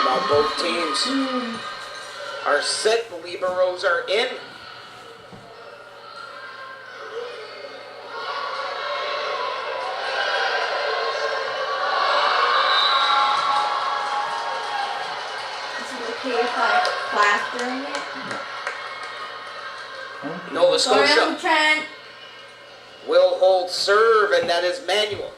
Now both teams are set. The liberos are in. Okay, if I clap during it. Nova Scotia will hold serve, and that is Manuel.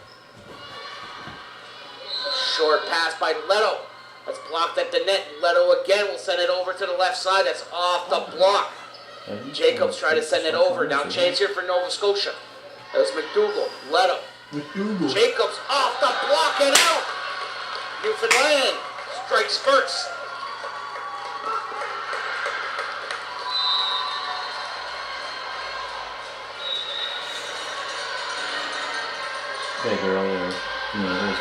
Short pass by Leto. That's blocked at the net. Leto again will send it over to the left side. That's off the block. Jacobs try to send it over. Now chance here for Nova Scotia. That was McDougal. Leto. Jacobs off the block and out. Newfoundland strikes first. Big earlier, it was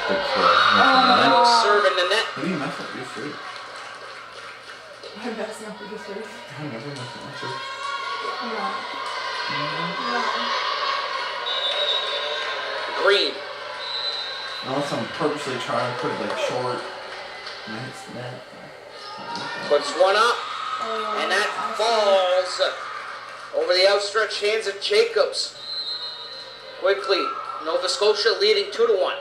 big for serve in the net. What do you mess up your shirt? I messed up your shirt. I never mess up my shirt. Green. Unless I'm purposely trying to put it like short. Nice net. Puts one up, and that falls over the outstretched hands of Jacobs. Quickly, Nova Scotia leading 2-1.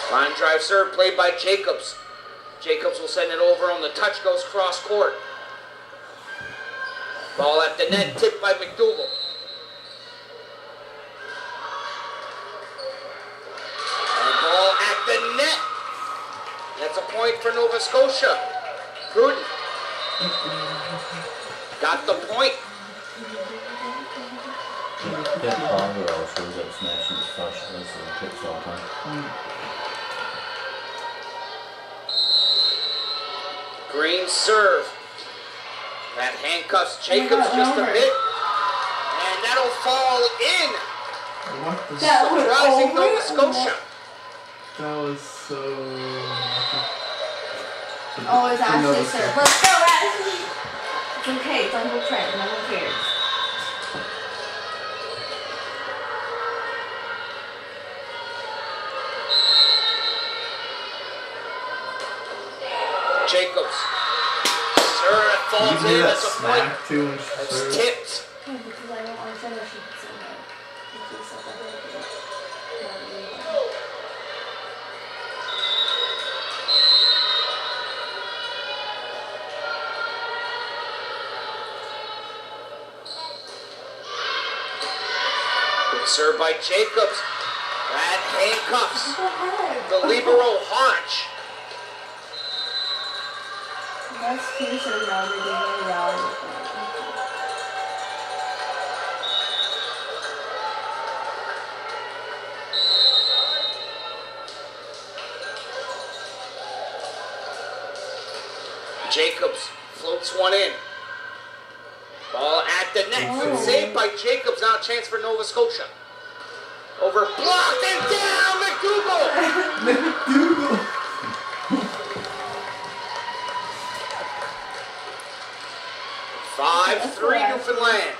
Line drive serve played by Jacobs. Jacobs will send it over on the touch, goes cross court. Ball at the net, tipped by McDougal. And ball at the net. That's a point for Nova Scotia. Gruden got the point. That Congo shows up smashing the flush. That's the picks all the time. Green serve. That handcuffs Jacobs just a bit. And that'll fall in. Surprising Nova Scotia. That was so... Oh, it's actually serve. Let's go, Ashley. It's okay. It's Uncle Trent. No one cares. Jacobs. Serve falls in. That's a point. That's tipped. Yeah, because I don't want to send her. She can send her. Served by Jacobs. That handcuffs the libero Hodge. That's too so now they're doing around. Jacobs floats one in. Ball at the net. Good save by Jacobs. Now a chance for Nova Scotia. Over blocked and down McDougal. 5-3 Newfoundland.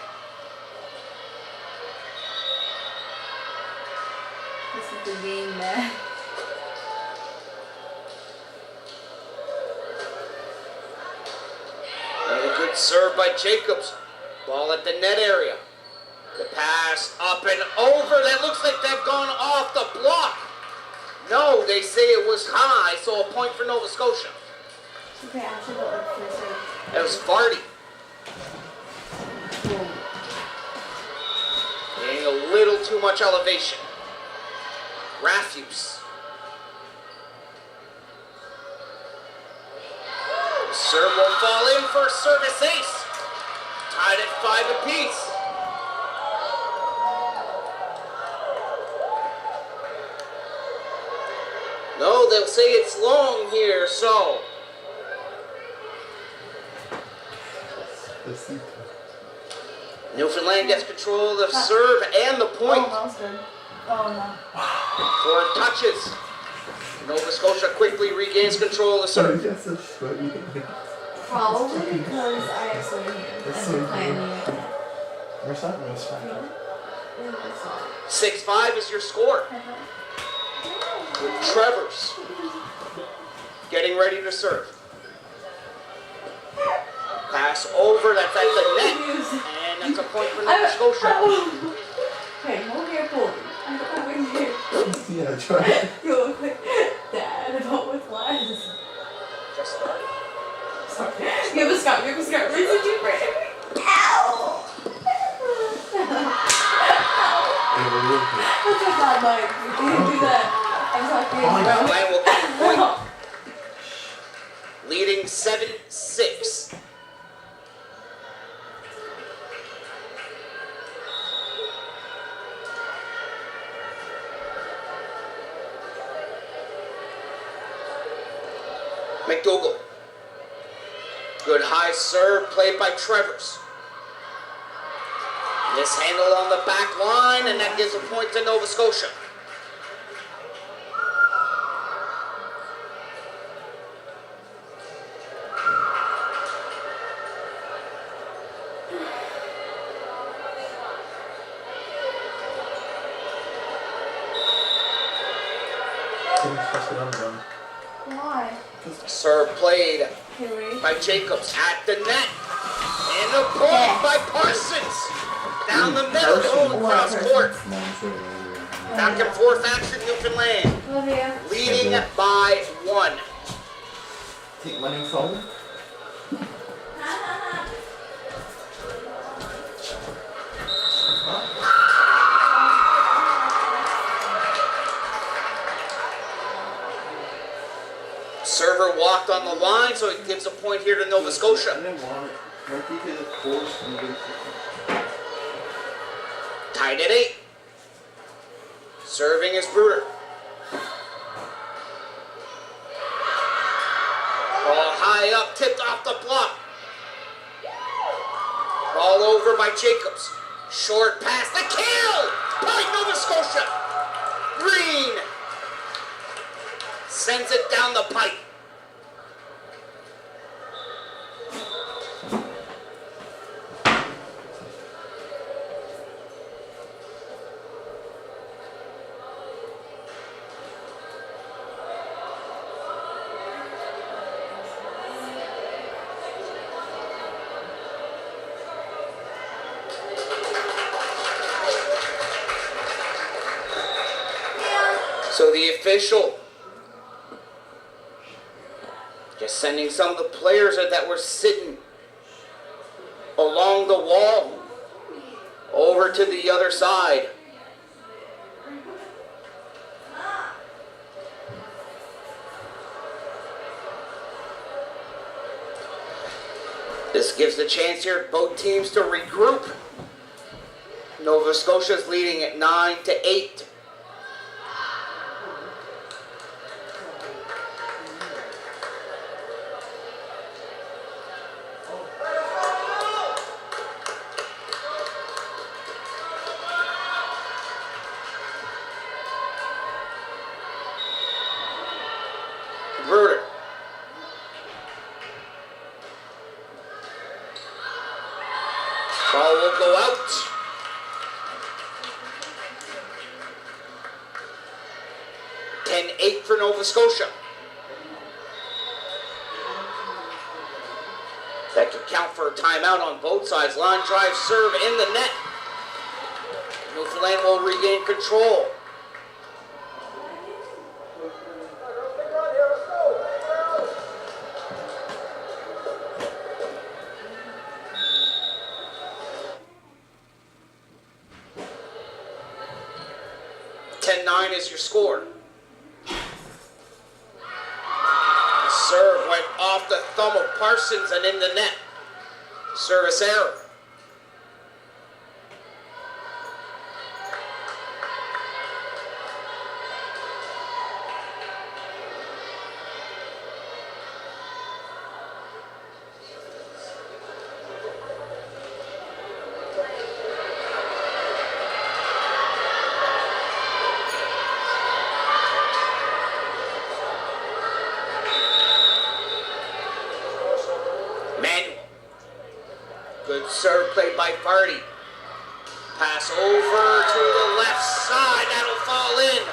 This is the game, man. Another good serve by Jacobs. Ball at the net area. The pass up and over. That looks like they've gone off the block. No, they say it was high, so a point for Nova Scotia. Okay, actually, don't look for serve. That was Vardy. Getting a little too much elevation. Rafuse. Serve will fall in for a service ace. Tied at 5 apiece. No, they'll say it's long here, so. Newfoundland gets control of the serve and the point. Oh, that was good. Oh, no. 4 touches. Nova Scotia quickly regains control of the serve. That's so sweaty. Probably because I have swing hands. That's And so I'm playing cool. the Where's that one? 6-5 is your score. With Trevor's getting ready to serve. Pass over, that's at the net. And that's a point for Nova Scotia. Okay, hold your pull. I'm over here. Yeah, try it. You look like Dad, but with lines. Just started. Sorry. You have a scar. Where did you break? Ow! That's a bad Mike. You didn't do that. I'm talking about. Land will get a point. Leading 7-6. McDougall. Good high serve played by Trevors. Mishandled on the back line, and that gives a point to Nova Scotia. Why? Serve played Henry. by Jacobs at the net. And a point by Parsons. Down the middle, going across court. Back and forth action, Newfoundland. Olivia. Leading by 1. Take my new phone. Server walked on the line, so it gives a point here to Nova I Scotia. didn't want it. Like you could have forced me to. Tied at 8. Serving is Bruder. Ball high up, tipped off the block. Ball over by Jacobs. Short pass, the kill by Nova Scotia. Green sends it down the pipe. So the official just sending some of the players that were sitting along the wall over to the other side. This gives the chance here both teams to regroup. Nova Scotia's leading at 9-8. Bruder. Ball will go out. (10-8) for Nova Scotia. That could count for a timeout on both sides. Line drive serve in the net. Newfoundland will regain control. Is your score. Serve went off the thumb of Parsons and in the net. Service error. Good serve played by Vardy. Pass over to the left side. That'll fall in.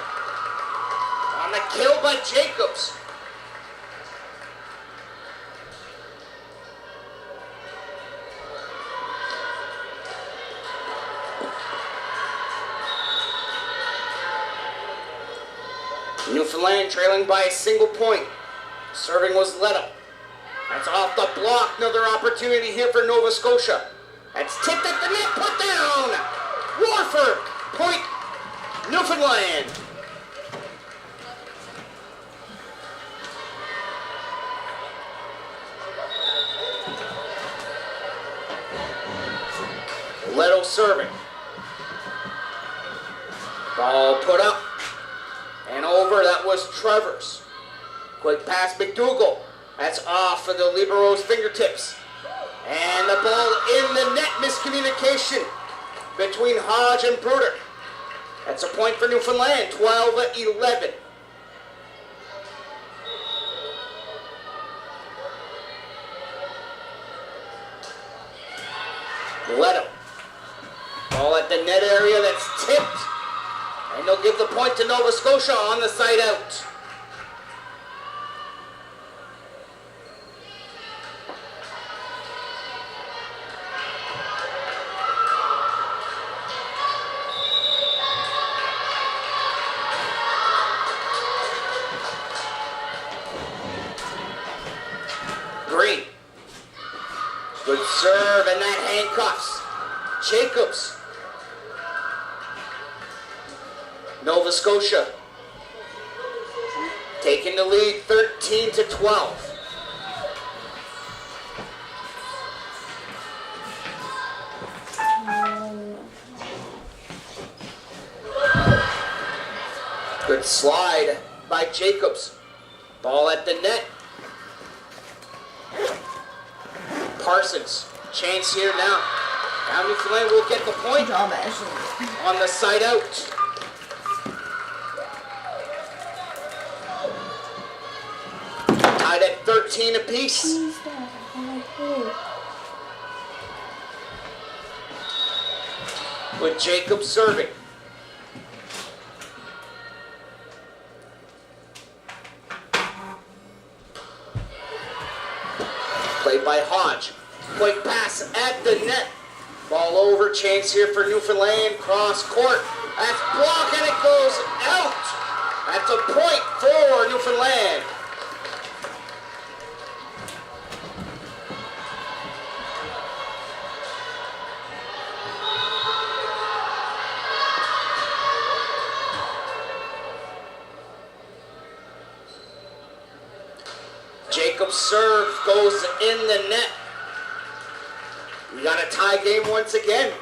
On the kill by Jacobs. Newfoundland trailing by a single point. Serving was Leto. That's off the block. Another opportunity here for Nova Scotia. That's tipped at the net. Put down. Warford. Point. Newfoundland. Leto serving. Ball put up. And over. That was Trevor's. Quick pass, McDougall. That's off of the libero's fingertips. And the ball in the net. Miscommunication between Hodge and Bruder. That's a point for Newfoundland. 12-11. Leto. Ball at the net area. That's tipped. And they'll give the point to Nova Scotia on the side out. Green. Good serve, and that handcuffs. Jacobs. Nova Scotia taking the lead 13-12. Good slide by Jacobs. Ball at the net. Parsons. Chance here now. Now Newfoundland will get the point on the side out. Tied at 13 apiece. With Jacobs serving. Played by Hodge. Quick pass at the net. Ball over. Chance here for Newfoundland. Cross court. That's blocked and it goes out. That's a point for Newfoundland. Jacob's serve goes in the net. We got a tie game once again.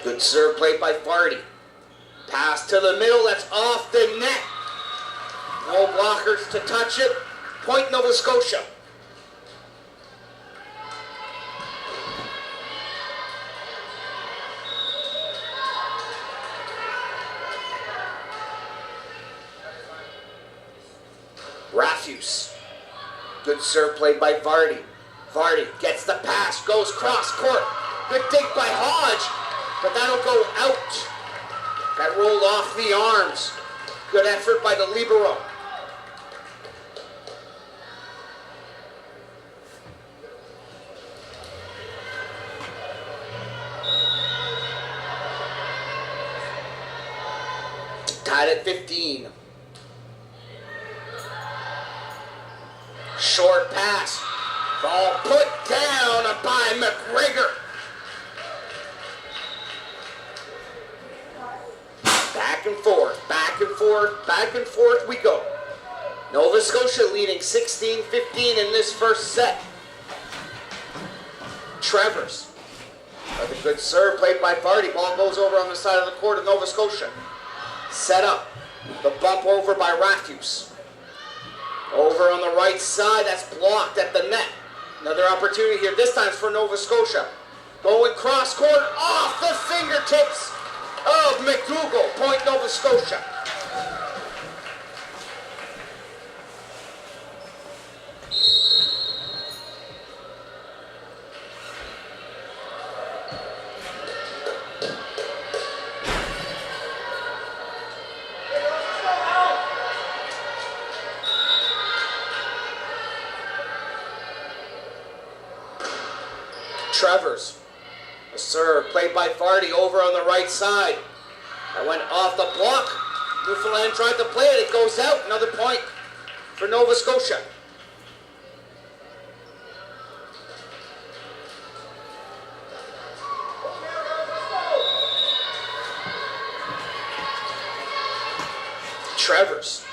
Good serve played by Vardy. Pass to the middle, that's off the net. No blockers to touch it. Point Nova Scotia. Rafuse. Good serve played by Vardy. Vardy gets the pass, goes cross court. Good dig by Hodge, but that'll go out. That rolled off the arms. Good effort by the libero. Tied at 15. Short pass. Ball put down by McGregor. Back and forth, back and forth, back and forth we go. Nova Scotia leading 16-15 in this first set. Travers. With a good serve played by Vardy. Ball goes over on the side of the court of Nova Scotia. Set up. The bump over by Rafuse. Over on the right side, that's blocked at the net. Another opportunity here, this time for Nova Scotia. Going cross court off the fingertips of McDougal. Point Nova Scotia. Travers. A serve played by Vardy over on the right side. That went off the block. Newfoundland tried to play it. It goes out. Another point for Nova Scotia. Travers.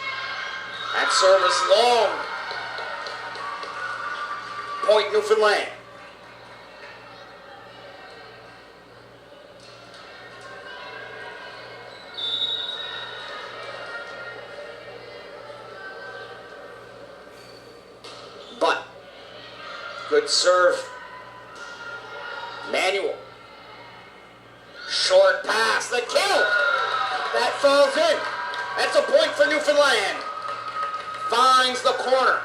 That serve is long. Point Newfoundland. But good serve. Manuel. Short pass. The kill. That falls in. That's a point for Newfoundland. Finds the corner.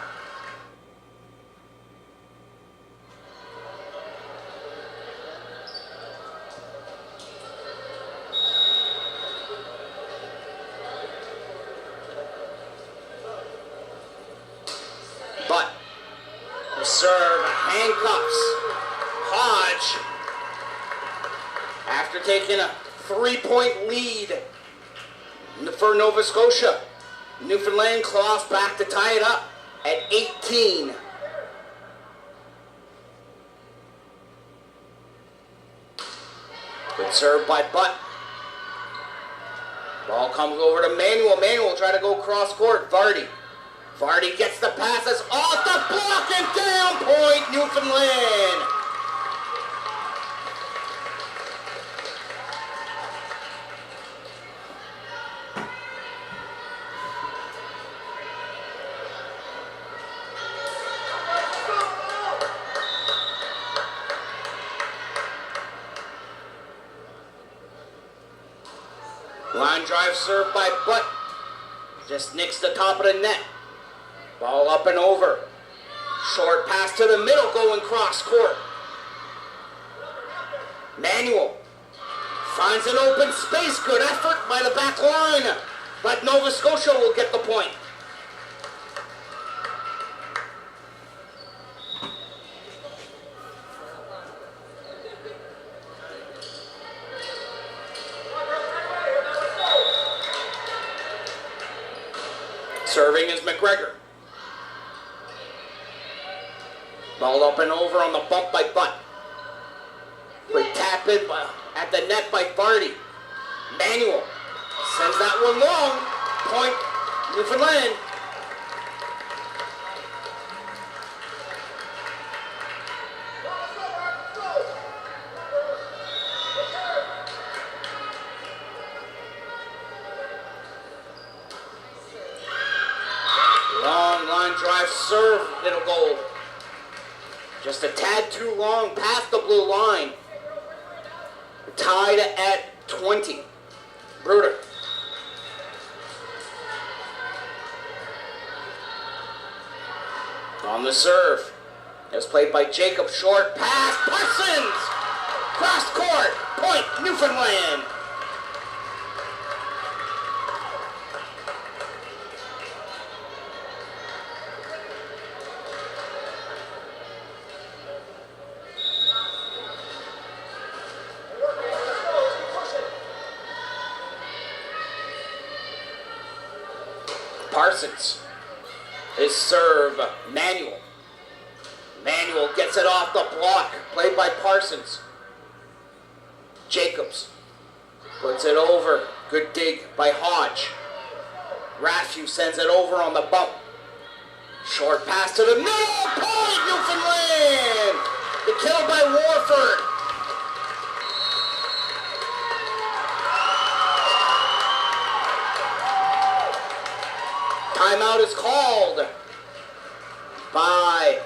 But the serve handcuffs Hodge after taking a 3-point lead for Nova Scotia. Newfoundland claws back to tie it up at 18. Good serve by Butt. Ball comes over to Manuel. Manuel try to go cross court. Vardy. Vardy gets the pass. It's off the block and down. Point Newfoundland. Line drive serve by Butt. Just nicks the top of the net. Ball up and over. Short pass to the middle going cross court. Manuel finds an open space. Good effort by the back line. But Nova Scotia will get the point. Serving is McGregor. Ball up and over on the bump by Butt. Quick tap in at the net by Vardy. Manuel sends that one long. Point Newfoundland. Long line drive serve, little goal. Just a tad too long past the blue line. Tied at 20. Bruder. On the serve. It was played by Jacob. Short pass. Parsons! Cross court. Point Newfoundland. Parsons. His serve, Manuel. Manuel gets it off the block. Played by Parsons. Jacobs puts it over. Good dig by Hodge. Rashew sends it over on the bump. Short pass to the middle. Point Newfoundland. The kill by Warford. Timeout is called by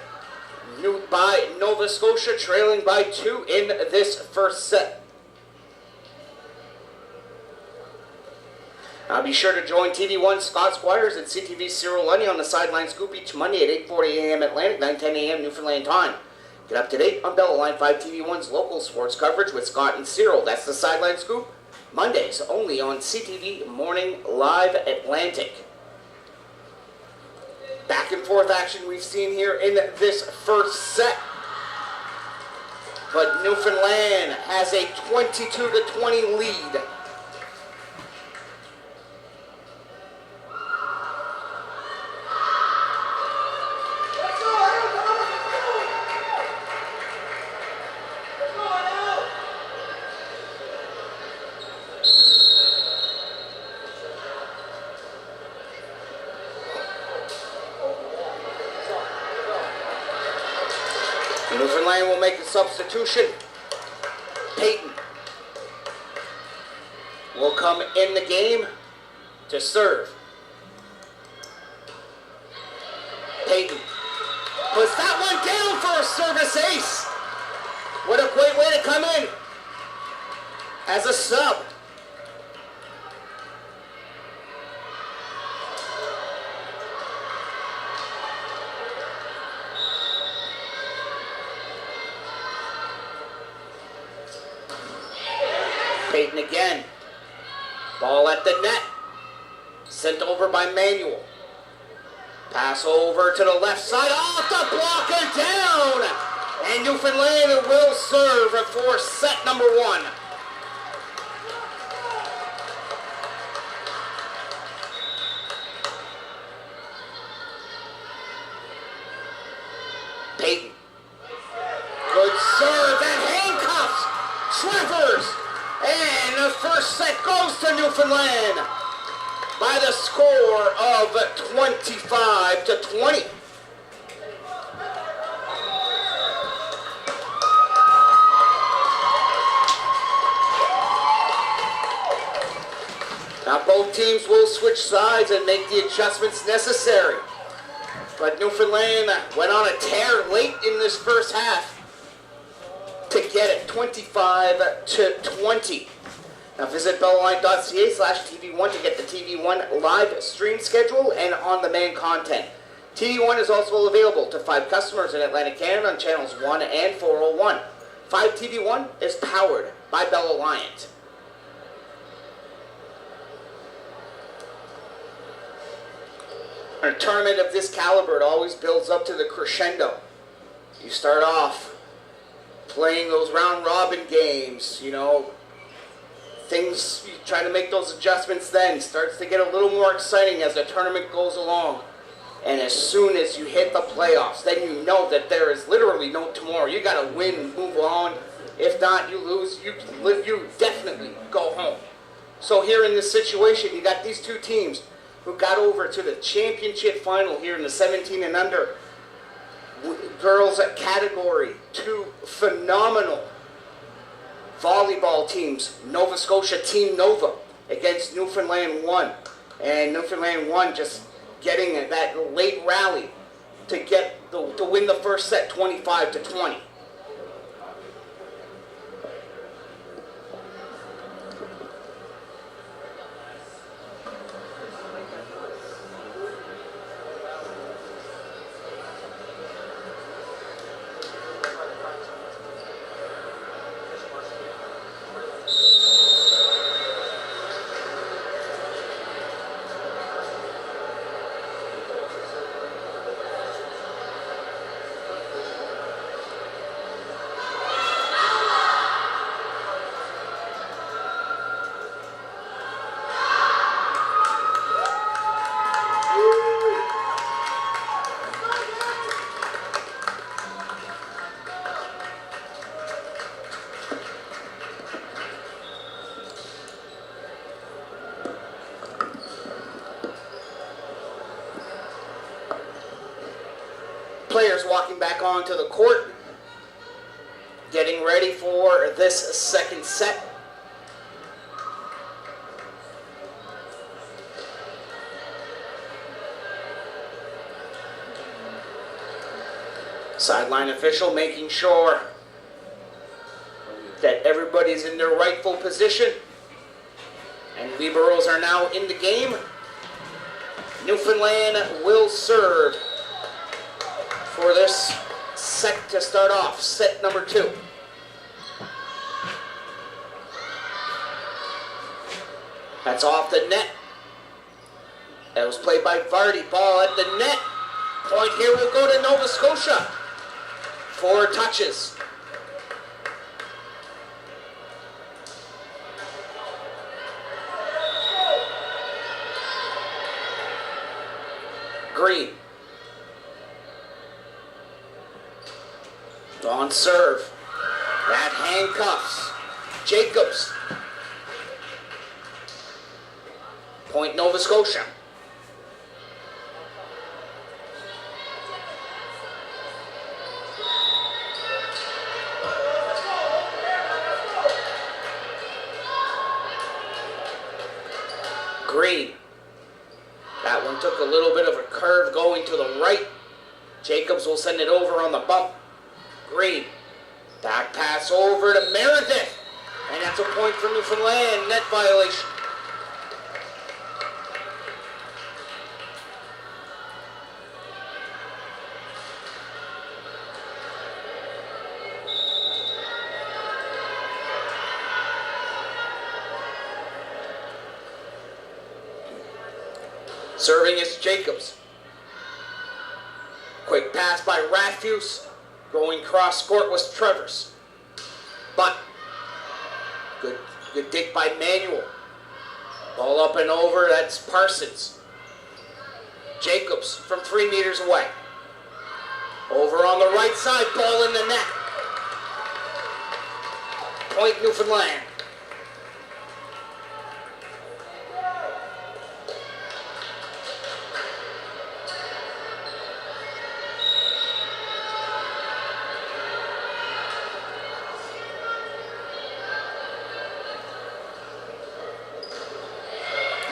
by Nova Scotia, trailing by 2 in this first set. Now be sure to join TV1 Scott Squires and CTV Cyril Lunny on the Sideline Scoop each Monday at 8:40 a.m. Atlantic, 9:10 a.m. Newfoundland time. Get up to date on Bella Line 5 TV1's local sports coverage with Scott and Cyril. That's the Sideline Scoop, Mondays only on CTV Morning Live Atlantic. Back and forth action we've seen here in this first set. But Newfoundland has a 22-20 lead. Newfoundland will make a substitution. Peyton will come in the game to serve. Peyton puts that one down for a service ace. What a great way to come in as a sub. Peyton again. Ball at the net. Sent over by Manuel. Pass over to the left side. Off the block and down. And Newfoundland will serve for set number 1. Peyton. Good serve and handcuffs. Travers. And the first set goes to Newfoundland by the score of 25-20. Now both teams will switch sides and make the adjustments necessary. But Newfoundland went on a tear late in this first half to get it 25-20. Now visit bellaline.ca/TV1 to get the TV1 live stream schedule and on-demand content. TV1 is also available to 5 customers in Atlantic Canada on channels 1 and 401. 5 TV1 is powered by Bell Alliant. A tournament of this caliber, it always builds up to the crescendo. You start off playing those round robin games, you know, things, you try to make those adjustments then. Starts to get a little more exciting as the tournament goes along. And as soon as you hit the playoffs, then you know that there is literally no tomorrow. You got to win and move on. If not, you lose, you definitely go home. So here in this situation, you got these two teams who got over to the championship final here in the 17 and under girls category. 2 phenomenal volleyball teams. Nova Scotia Team Nova against Newfoundland 1. And Newfoundland 1 just getting that late rally to win the first set 25-20. Players walking back onto the court, getting ready for this second set. Sideline official making sure that everybody's in their rightful position. And liberals are now in the game. Newfoundland will serve for this set to start off, set number 2. That's off the net. That was played by Vardy. Ball at the net. Point here will go to Nova Scotia. 4 touches. Green. On serve. That handcuffs. Jacobs. Point Nova Scotia. Green. That one took a little bit of a curve going to the right. Jacobs will send it over on the bump. Green. Back pass over to Meredith. And that's a point for Newfoundland. Net violation. Serving is Jacobs. Quick pass by Rathfuse. Going cross court was Travers. But good dig by Manuel. Ball up and over, that's Parsons. Jacobs from 3 meters away. Over on the right side, ball in the net. Point Newfoundland.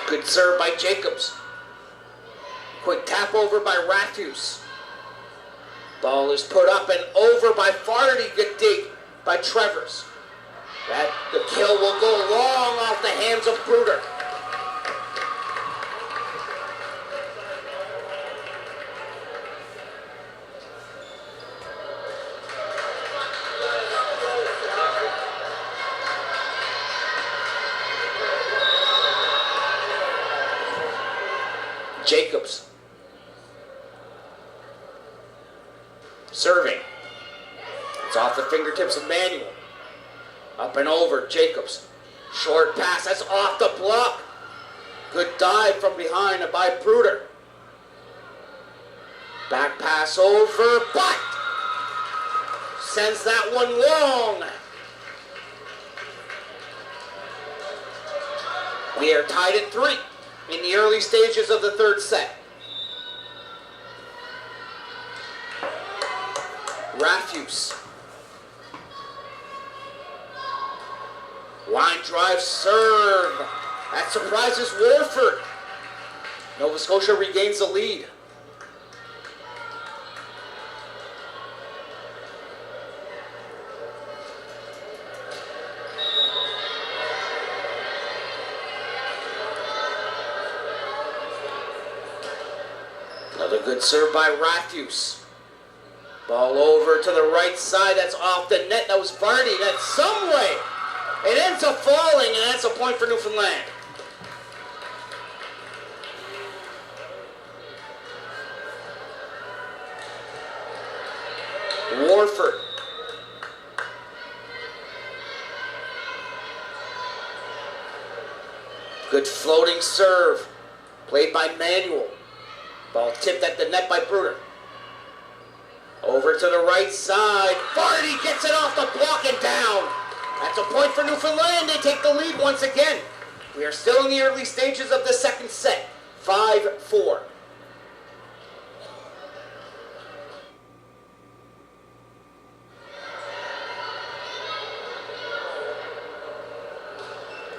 Good serve by Jacobs. Quick tap over by Rathfuse. Ball is put up and over by Fardy. Good dig by Travers. The kill will go long off the hands of Bruder. Jacobs. Serving. It's off the fingertips of Manuel. Up and over, Jacobs. Short pass, that's off the block. Good dive from behind by Bruder. Back pass over, but sends that one long. We are tied at 3 in the early stages of the third set. Rathfuse. Line drive serve. That surprises Warford. Nova Scotia regains the lead. Another good serve by Rathfuse. Ball over to the right side. That's off the net. That was Vardy. That's some way. It ends up falling, and that's a point for Newfoundland. Warford. Good floating serve. Played by Manuel. Ball tipped at the net by Bruder. Over to the right side. Vardy gets it off the block and down. That's a point for Newfoundland. They take the lead once again. We are still in the early stages of the second set. 5-4.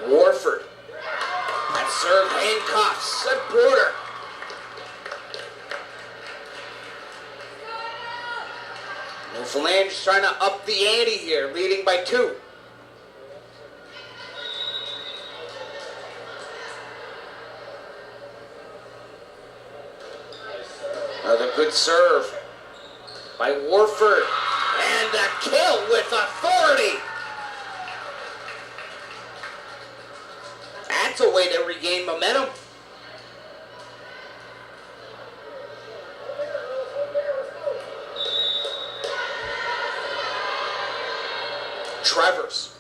Warford. That serve handcuffs. Bruder. Newfoundland is trying to up the ante here, leading by 2. Another good serve by Warford. And a kill with authority. That's a way to regain momentum. Travers.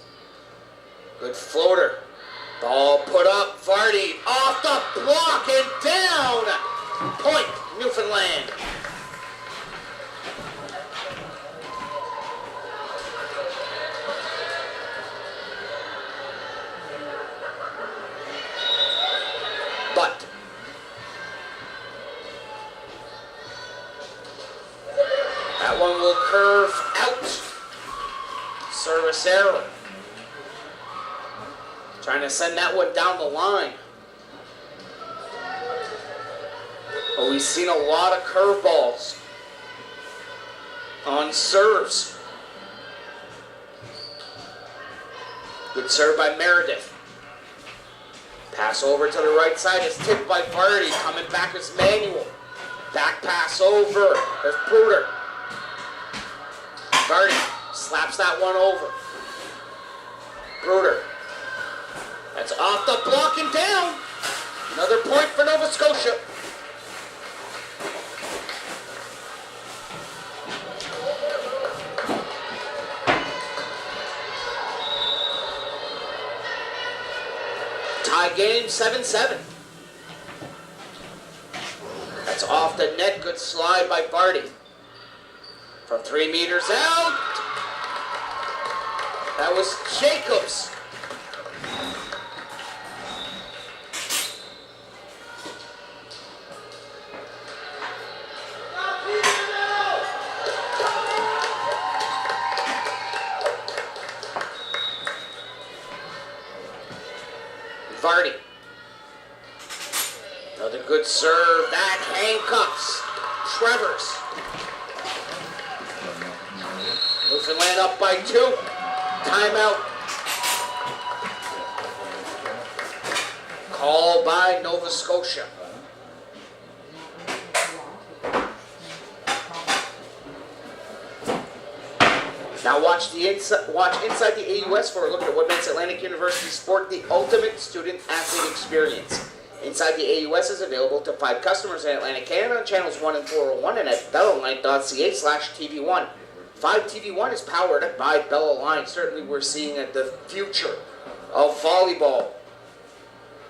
Good floater. Ball put up. Vardy off the block and down. Point, Newfoundland. But that one will curve out. Service error. Trying to send that one down the line. But we've seen a lot of curveballs on serves. Good serve by Meredith. Pass over to the right side. It's tipped by Vardy. Coming back is Manuel. Back pass over. There's Bruder. Vardy slaps that one over. Bruder. That's off the block and down. Another point for Nova Scotia. Tie game 7-7. That's off the net. Good slide by Vardy. From 3 meters out. That was Jacobs. Vardy. Another good serve. That handcuffs Travers. Newfoundland up by 2. Timeout. Call by Nova Scotia. Now watch inside the AUS for a look at what makes Atlantic University Sport the ultimate student-athlete experience. Inside the AUS is available to 5 customers in Atlantic Canada on channels 1 and 401 and at bellaline.ca/TV1. 5 TV1 is powered by Bella Line. Certainly we're seeing the future of volleyball.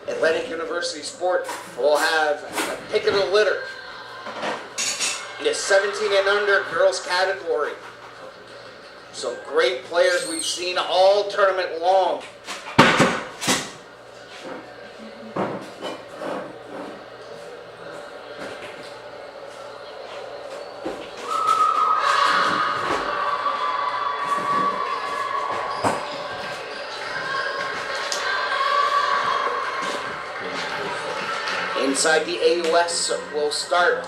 Atlantic University Sport will have a pick of the litter in the 17 and under girls category. Some great players we've seen all tournament long. Inside the AUS will start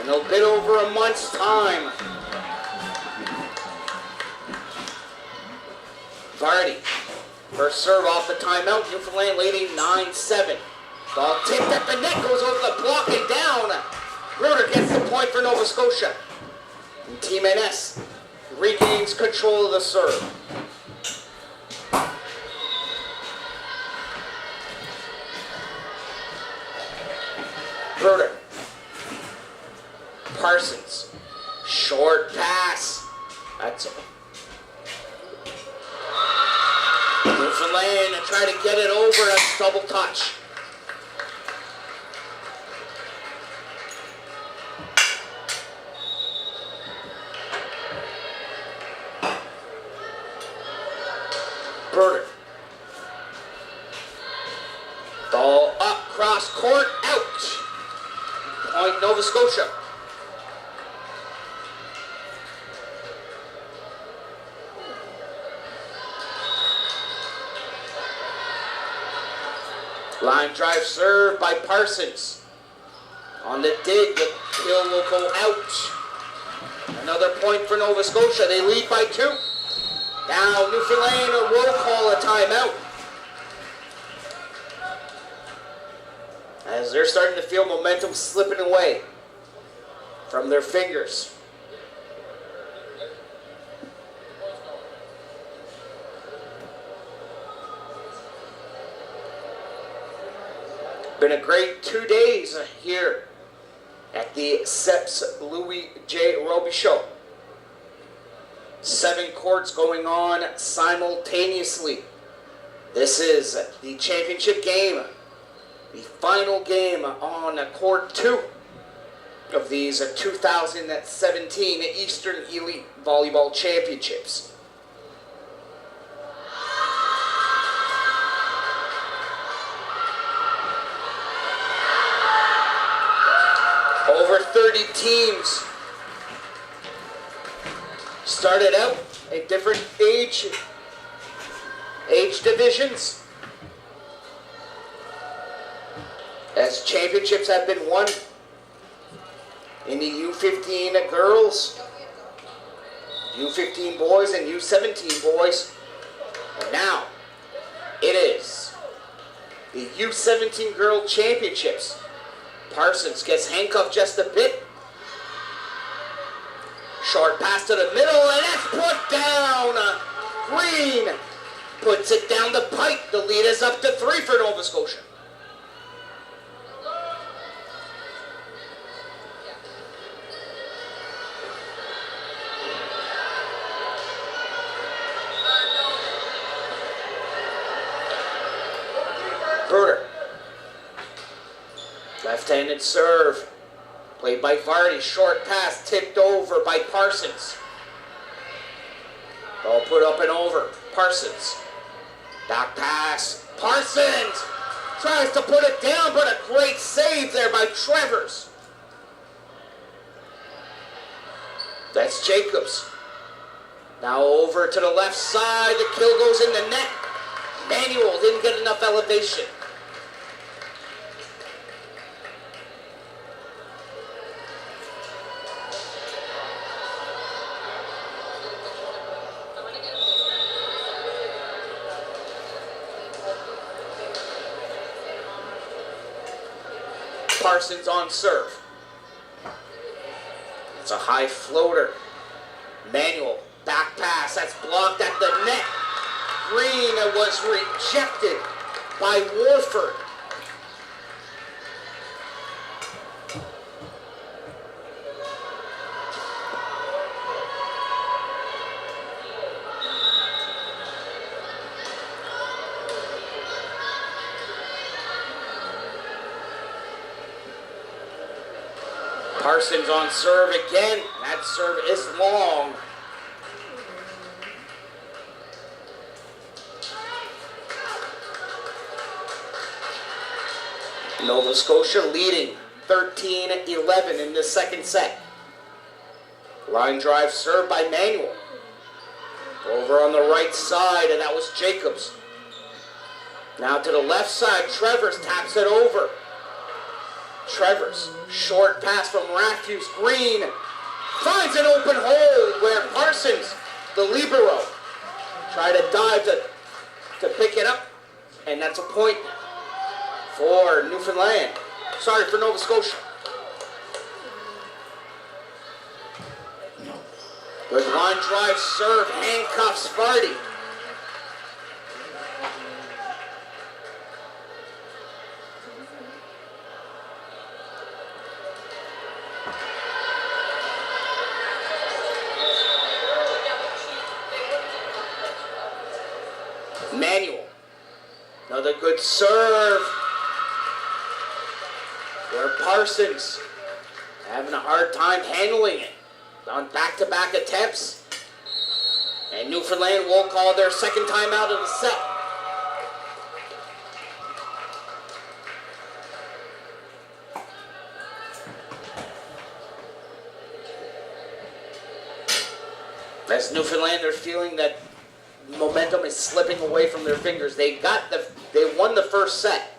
in a bit over a month's time. Vardy, first serve off the timeout. Newfoundland leading 9-7. Ball tipped at the net, goes over the block and down. Bruder gets the point for Nova Scotia. And Team NS regains control of the serve. Bruder. Parsons. Short pass. That's Newfoundland and try to get it over. That's double touch. Bruder. Ball up, cross court, out. Point Nova Scotia. Line drive serve by Parsons. On the dig, the kill will go out. Another point for Nova Scotia. They lead by 2. Now Newfoundland will call a timeout, as they're starting to feel momentum slipping away from their fingers. Been a great 2 days here at the Seps Louis J. Roby Show. 7 courts going on simultaneously. This is the championship game, the final game on court 2 of these 2017 Eastern Elite Volleyball Championships. Over 30 teams started out at different age divisions, as championships have been won in the U15 girls, U15 boys, and U17 boys. And now it is the U17 Girl Championships. Parsons gets handcuffed just a bit. Short pass to the middle, and that's put down. Green puts it down the pipe. The lead is up to 3 for Nova Scotia. Bruder. Left-handed serve. Played by Vardy. Short pass tipped over by Parsons. Ball put up and over. Parsons. Back pass. Parsons tries to put it down, but a great save there by Travers. That's Jacobs. Now over to the left side. The kill goes in the net. Manuel didn't get enough elevation. Parsons on serve. It's a high floater. Manuel, back pass, that's blocked at the net. Green was rejected by Warford. Parsons on serve again. That serve is long. Nova Scotia leading 13-11 in the second set. Line drive served by Manuel. Over on the right side, and that was Jacobs. Now to the left side, Travers taps it over. Travers, short pass from Matthews. Green finds an open hole where Parsons, the libero, tried to dive to pick it up, and that's a point for Newfoundland. Sorry, for Nova Scotia. Good line drive serve, handcuffs Vardy. Manuel, another good serve, where Parsons having a hard time handling it on back-to-back attempts, and Newfoundland will call their second timeout of the set. As Newfoundland are feeling that momentum is slipping away from their fingers. They won the first set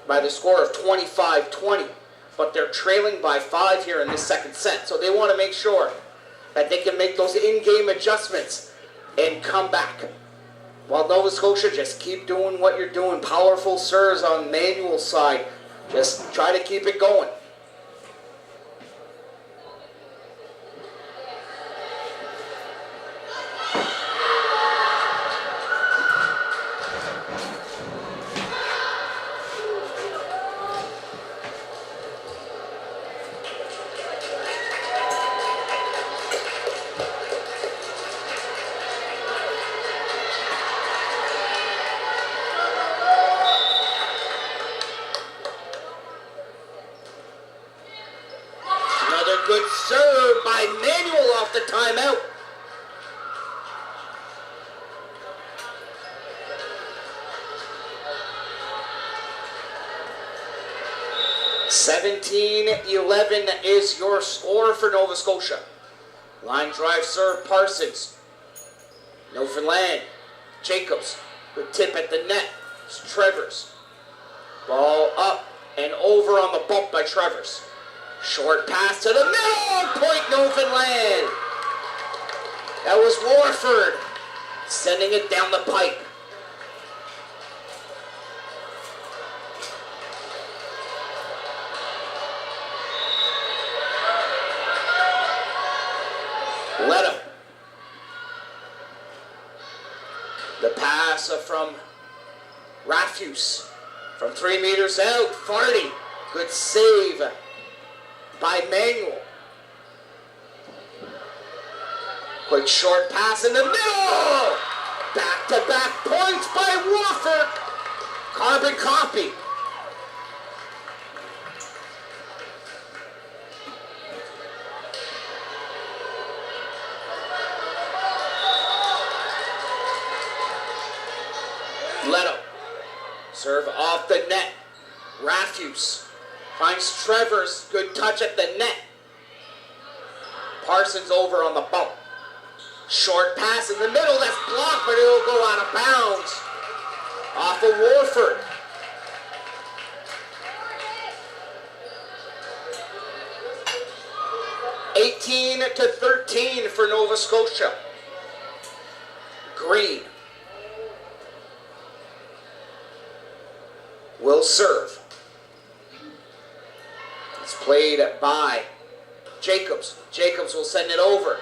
by the score of 25-20, but they're trailing by 5 here in this second set. So they want to make sure that they can make those in-game adjustments and come back. While Nova Scotia, just keep doing what you're doing. Powerful serves on Manuel's side. Just try to keep it going. Good serve by Manuel off the timeout. (17-11) is your score for Nova Scotia. Line drive serve, Parsons. Newfoundland. Jacobs. Good tip at the net. It's Trevors. Ball up and over on the bump by Trevors. Short pass to the middle, point Newfoundland. That was Warford sending it down the pipe. Let him. The pass from Rafuse from 3 meters out. Farty, good save by Manuel. Quick short pass in the middle. Back-to-back points by Warford. Carbon copy. Leto. Serve off the net. Rafuse. Finds Trevors, good touch at the net. Parsons over on the bump. Short pass in the middle, that's blocked, but it'll go out of bounds. Off of Warford. (18-13) for Nova Scotia. Green will serve. It's played by Jacobs. Jacobs will send it over.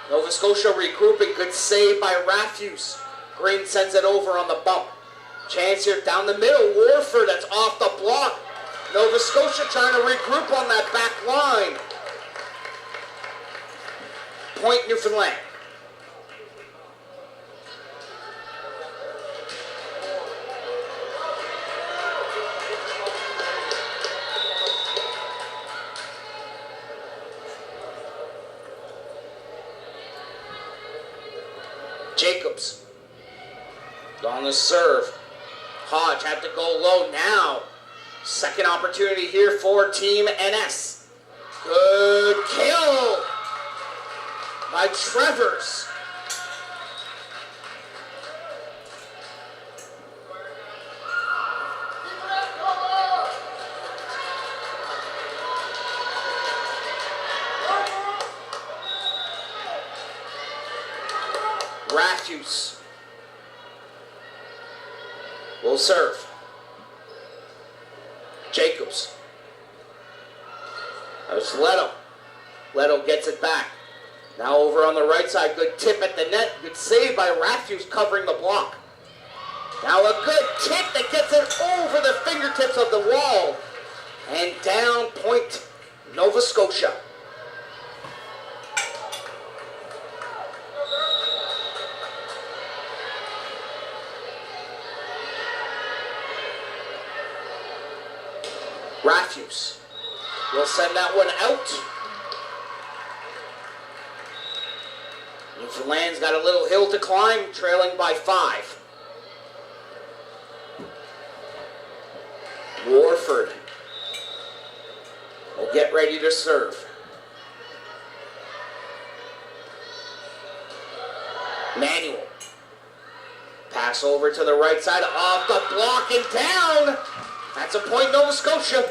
Nova Scotia regrouping. Good save by Rafuse. Green sends it over on the bump. Chance here down the middle. Warford, that's off the block. Nova Scotia trying to regroup on that back line. Point Newfoundland. Jacobs on the serve. Hodge had to go low now. Second opportunity here for Team NS. Good kill by Trevors. Rafuse will serve. Jacobs. That's Leto. Leto gets it back. Now over on the right side. Good tip at the net. Good save by Rafuse covering the block. Now a good tip that gets it over the fingertips of the wall. And down point Nova Scotia. Rafuse will send that one out. Newfoundland's got a little hill to climb, trailing by 5. Warford will get ready to serve. Manuel. Pass over to the right side, off the block and down. That's a point, Nova Scotia.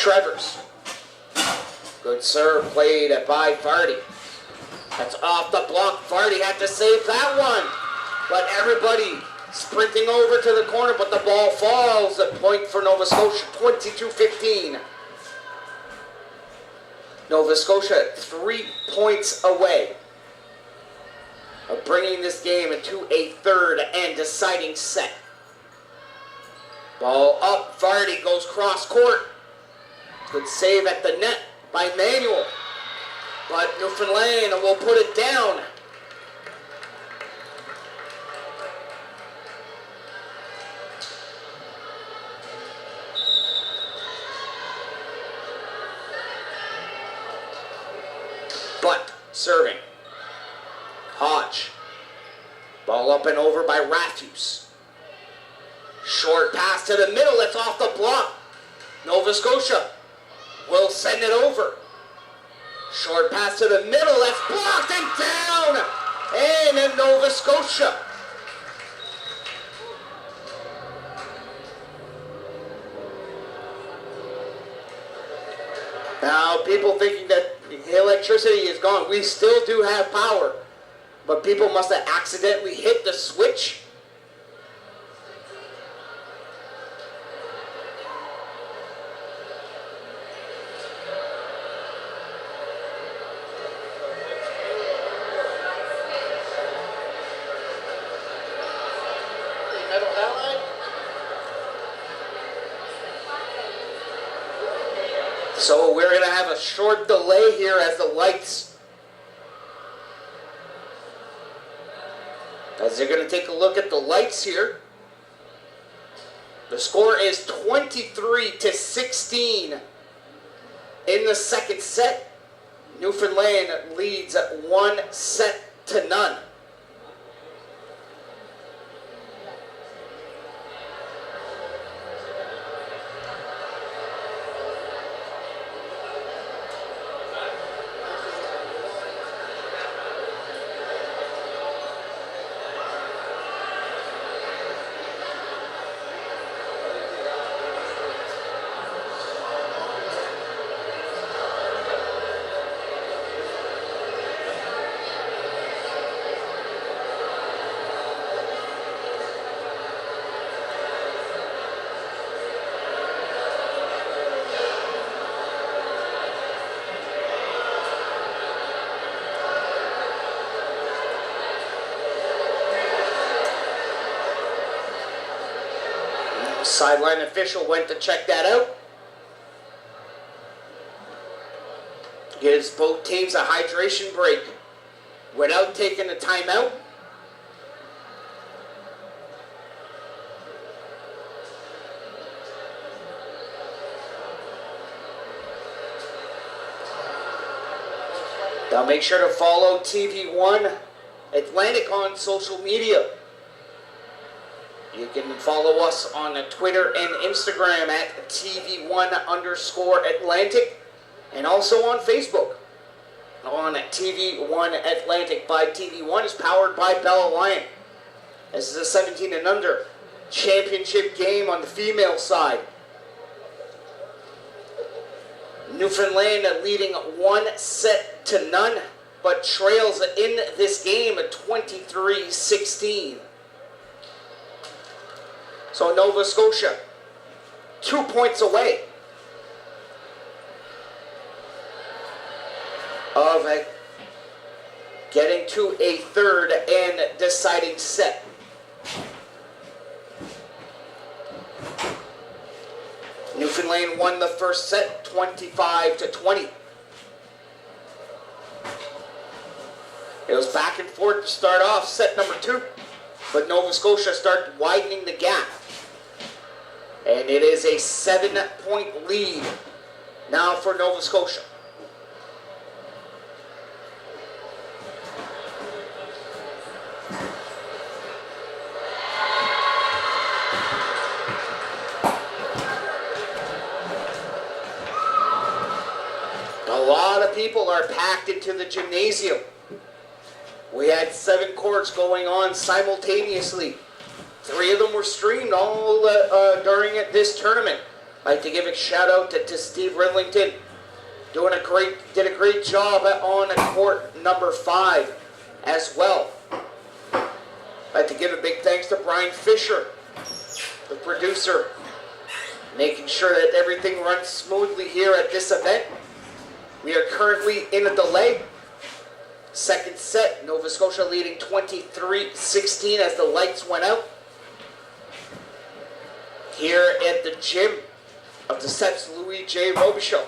Trevors. Good serve played by Vardy. That's off the block. Vardy had to save that one. But everybody sprinting over to the corner, but the ball falls. A point for Nova Scotia, 22-15. Nova Scotia 3 points away of bringing this game into a third and deciding set. Ball up, Vardy goes cross court. Good save at the net by Manuel. But Newfoundland will put it down. But serving. Hodge. Ball up and over by Matthews. Short pass to the middle. That's off the block. Nova Scotia will send it over. Short pass to the middle. That's blocked and down. And in Nova Scotia. Now, people thinking that electricity is gone. We still do have power. But people must have accidentally hit the switch. So we're going to have a short delay here as the lights, as they're going to take a look at the lights here. The score is 23-16 in the second set. Newfoundland leads at 1-0. Sideline official went to check that out. Gives both teams a hydration break without taking a timeout. Now make sure to follow TV1 Atlantic on social media. You can follow us on Twitter and Instagram at TV1_Atlantic, and also on Facebook on TV1 Atlantic by TV1 is powered by Bell Alliance. This is a 17 and under championship game on the female side. Newfoundland leading 1-0, but trails in this game at 23-16. So Nova Scotia, 2 points away of getting to a third and deciding set. Newfoundland won the first set 25-20. It was back and forth to start off set number 2, but Nova Scotia started widening the gap. And it is a 7-point lead now for Nova Scotia. A lot of people are packed into the gymnasium. We had 7 courts going on simultaneously. 3 of them were streamed all during this tournament. I'd like to give a shout out to Steve Ridlington. Did a great job on court number 5 as well. I'd like to give a big thanks to Brian Fisher, the producer, making sure that everything runs smoothly here at this event. We are currently in a delay. Second set, Nova Scotia leading 23-16 as the lights went out. Here at the gym of the Steps Louis J. Robichaud.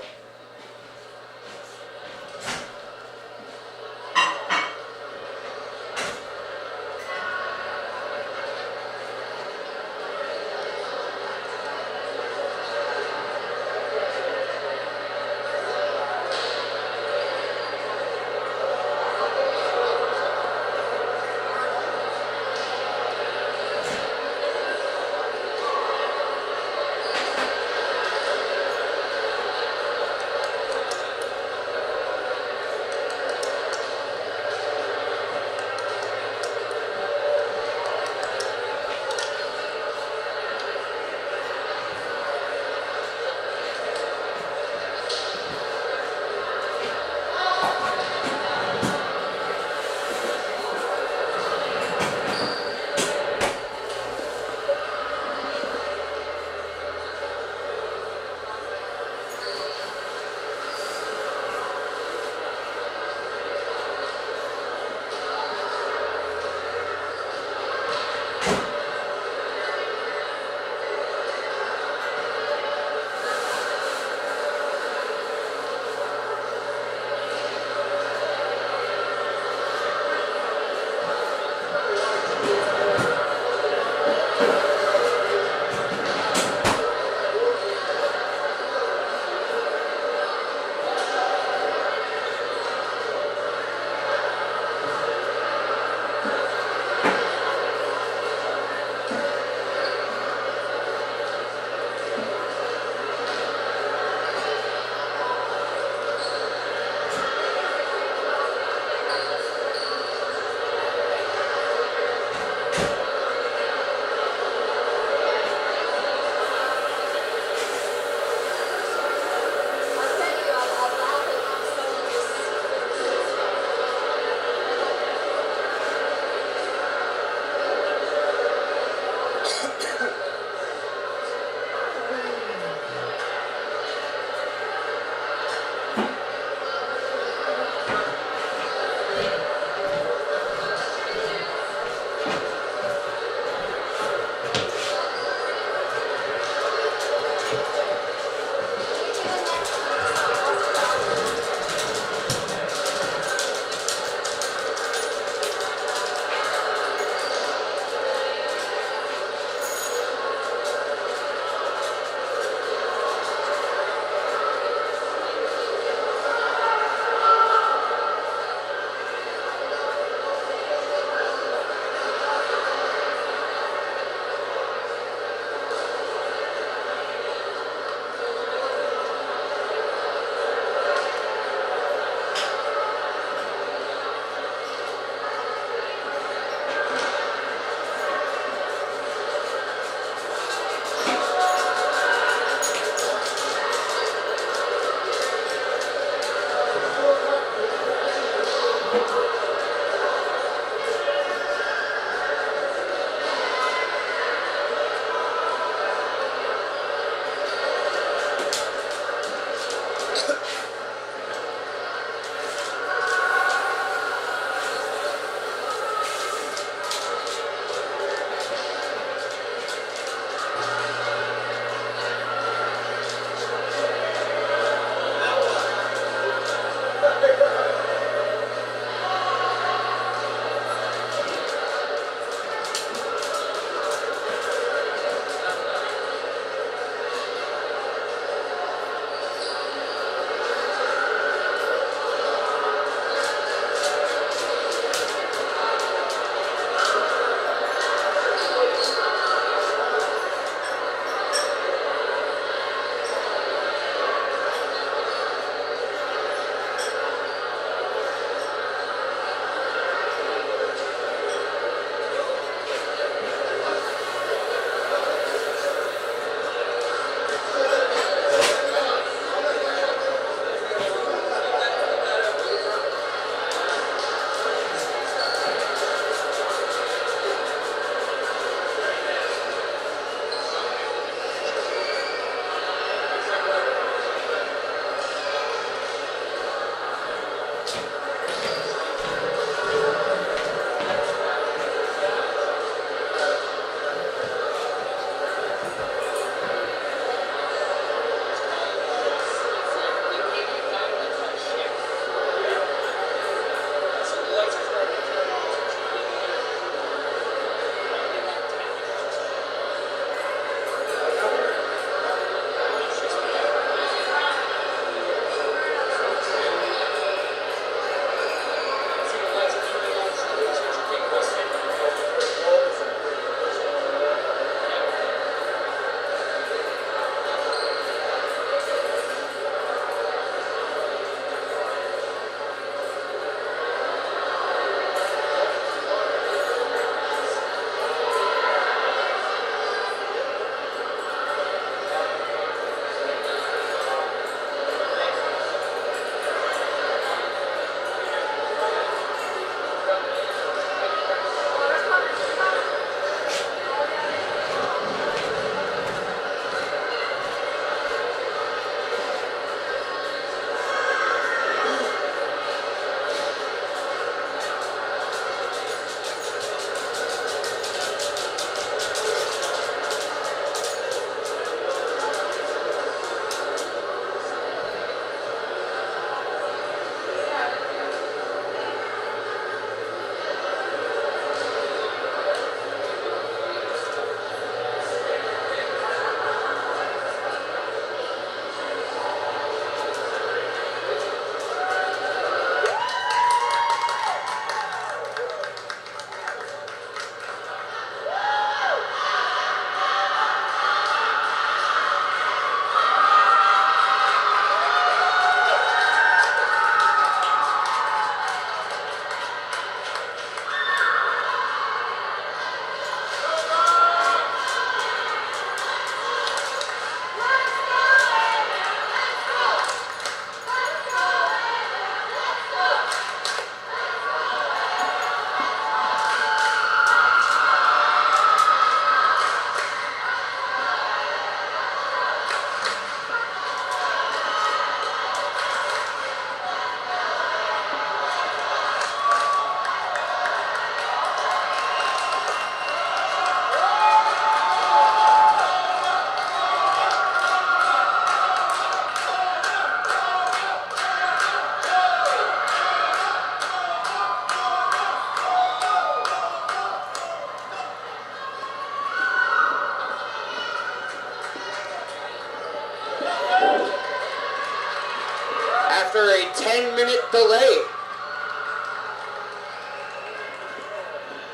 1-minute delay.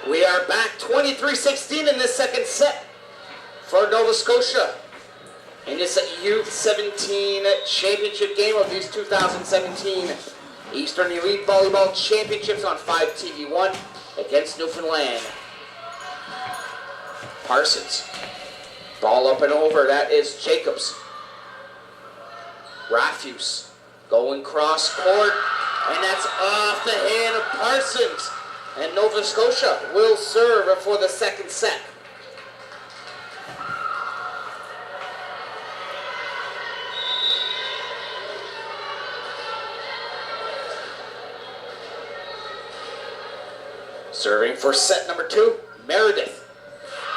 We are back 23-16 in this second set for Nova Scotia in this U17 championship game of these 2017 Eastern Elite Volleyball Championships on 5TV1 against Newfoundland. Parsons. Ball up and over. That is Jacobs. Rafuse going cross court, and that's off the hand of Parsons. And Nova Scotia will serve for the second set. Serving for set number 2, Meredith.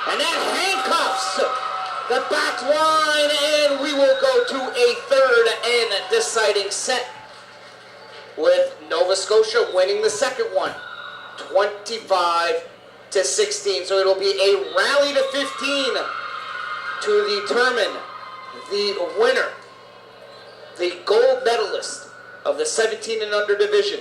And that handcuffs the back line, and we will go to a third and deciding set with Nova Scotia winning the second one, 25-16. So it'll be a rally to 15 to determine the winner, the gold medalist of the 17 and under division.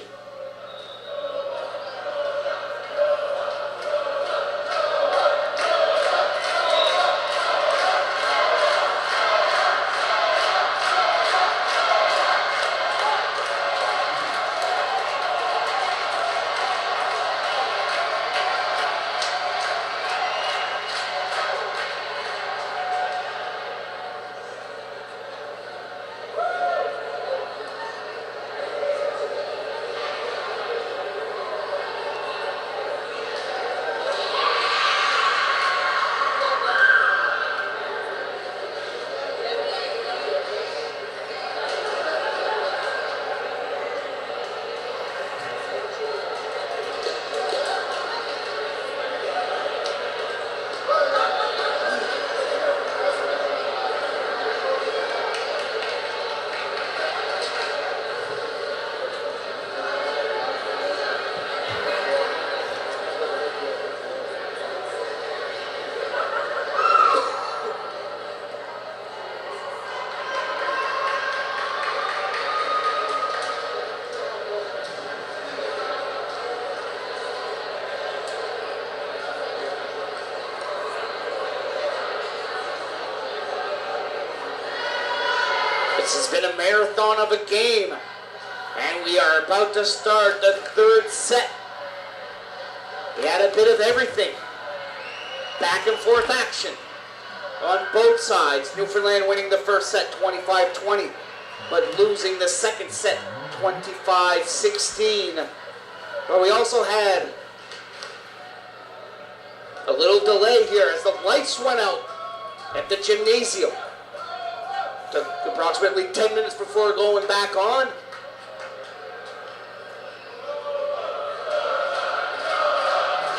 This has been a marathon of a game, and we are about to start the third set. We had a bit of everything. Back and forth action on both sides. Newfoundland winning the first set 25-20, but losing the second set 25-16. But we also had a little delay here as the lights went out at the gymnasium. Took approximately 10 minutes before going back on.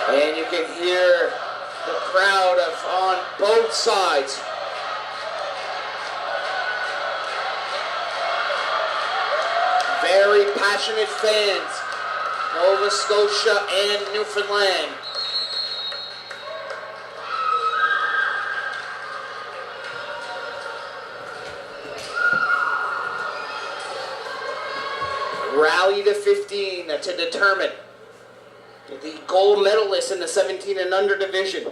And you can hear the crowd on both sides. Very passionate fans, Nova Scotia and Newfoundland. Rally to 15 to determine the gold medalist in the 17 and under division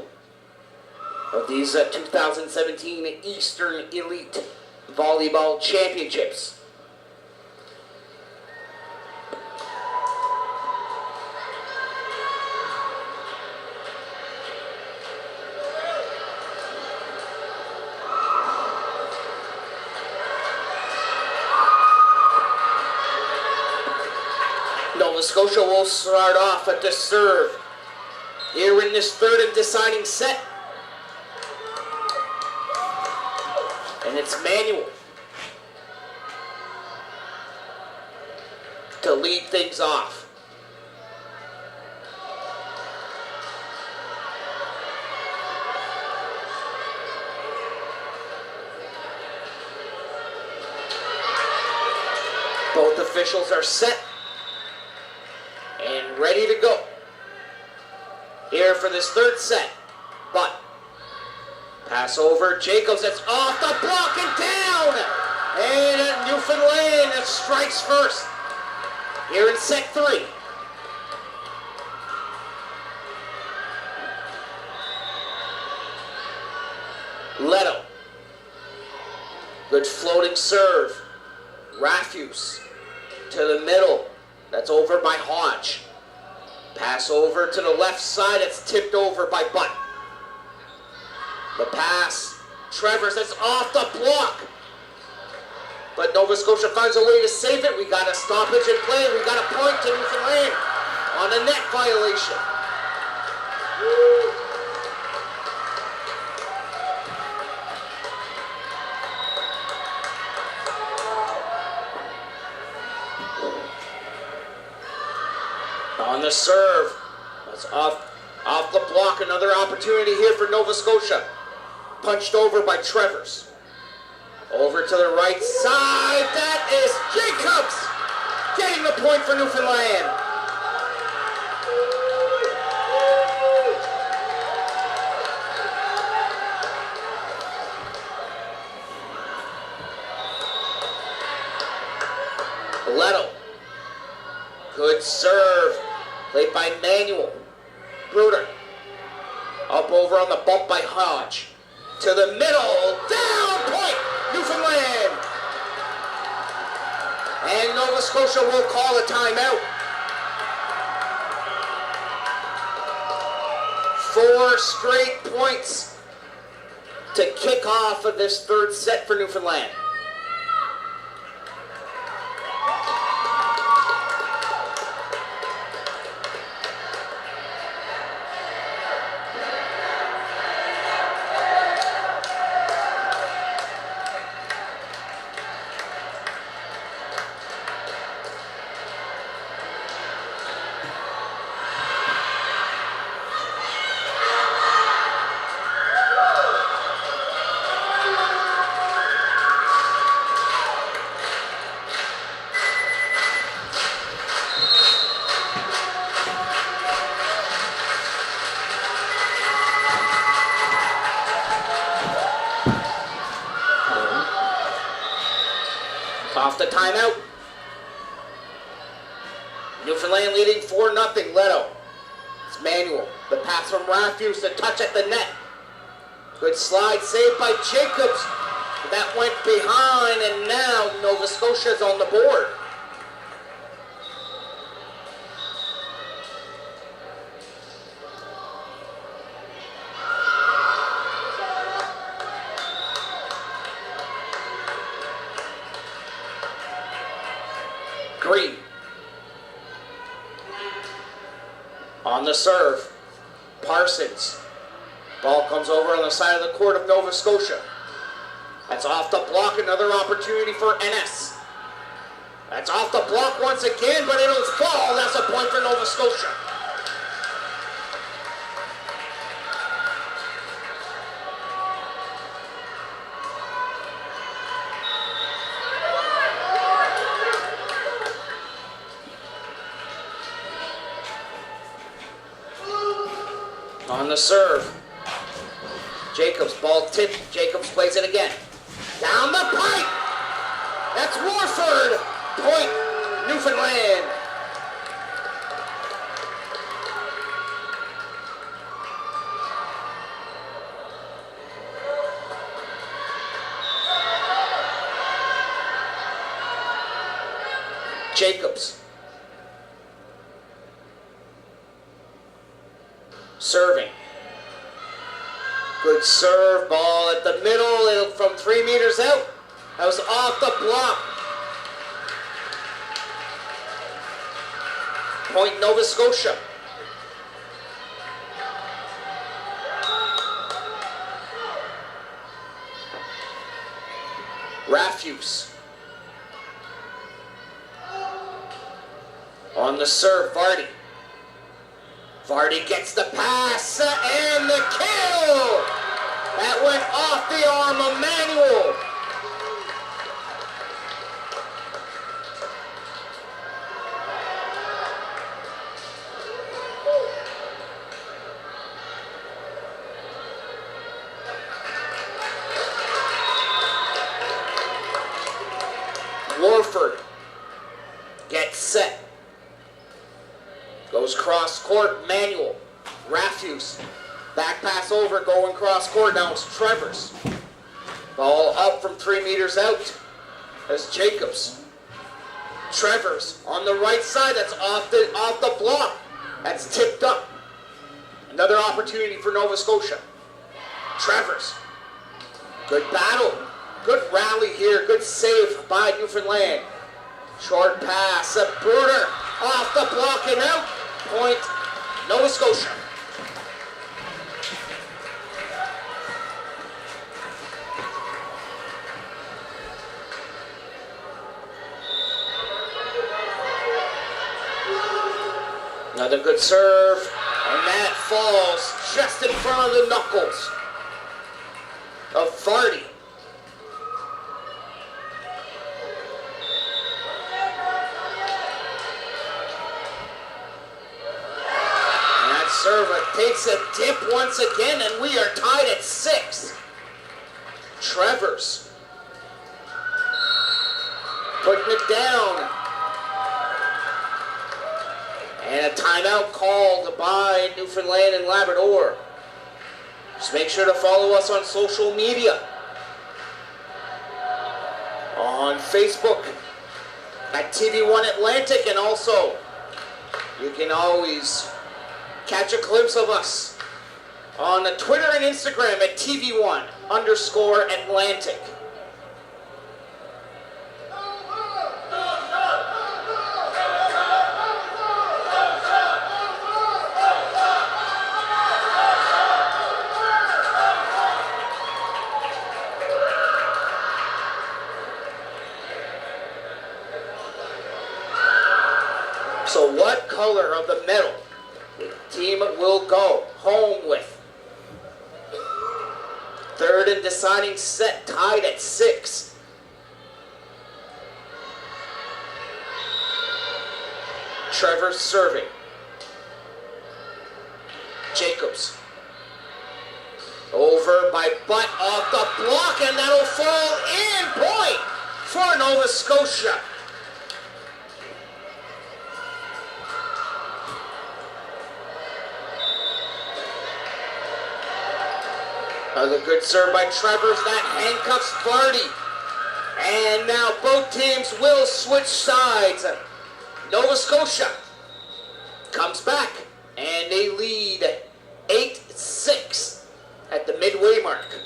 of these 2017 Eastern Elite Volleyball Championships. Nova Scotia will start off at the serve here in this third and deciding set. And it's Manuel to lead things off. Both officials are set and ready to go here for this third set. But pass over Jacobs, that's off the block and down, and Newfoundland strikes first. here in set 3. Leto. Good floating serve. Rafuse to the middle. That's over by Hodge. Pass over to the left side. It's tipped over by Butt. The pass. Trevors, that's off the block. But Nova Scotia finds a way to save it. We got a stoppage in play. We got a point to Newfoundland on a net violation. On the serve. That's off the block. Another opportunity here for Nova Scotia. Punched over by Trevors. Over to the right side. That is Jacobs getting the point for Newfoundland. Leto. Good serve. Played by Manuel. Bruder. Up over on the bump by Hodge. To the middle. Down point. Newfoundland. And Nova Scotia will call a timeout. 4 straight points to kick off of this third set for Newfoundland. Off the timeout. Newfoundland leading 4-0. Leto. It's Manuel. The pass from Rafuse. The touch at the net. Good slide saved by Jacobs. That went behind, and now Nova Scotia's on the board. Green. On the serve. Parsons. Ball comes over on the side of the court of Nova Scotia. That's off the block. Another opportunity for NS. That's off the block once again, but it'll fall. That's a point for Nova Scotia. On the serve. Jacobs, ball tipped. Jacobs plays it again. Down the pipe. That's Warford. Point, Newfoundland. Jacobs. Serving. Good serve, ball at the middle, it'll from 3 meters out. That was off the block. Point Nova Scotia. Rafuse. On the serve, Vardy. Vardy gets the pass and the kill! That went off the arm of Manuel. Warford gets set. court, Manuel. Rafuse. Back pass over, going cross court. Now it's Travers. Ball up from 3 meters out. As Jacobs. Travers on the right side. That's off the block. That's tipped up. Another opportunity for Nova Scotia. Travers. Good battle. Good rally here. Good save by Newfoundland. Short pass. A Bruder off the block and out. Point Nova Scotia. Another good serve, and that falls just in front of the knuckles of Vardy. And that serve takes a dip once again, and we are tied at 6. Travers putting it down. And a timeout called by Newfoundland and Labrador. Just make sure to follow us on social media. On Facebook at TV1 Atlantic, and also you can always catch a glimpse of us on Twitter and Instagram at TV1_Atlantic. So what color of the medal the team will go home with? Third and deciding set, tied at 6. Trevor serving. Jacobs. Over by Butt off the block, and that'll fall in. Point for Nova Scotia. Another good serve by Travers. That handcuffs Vardy. And now both teams will switch sides. Nova Scotia comes back, and they lead 8-6 at the midway mark.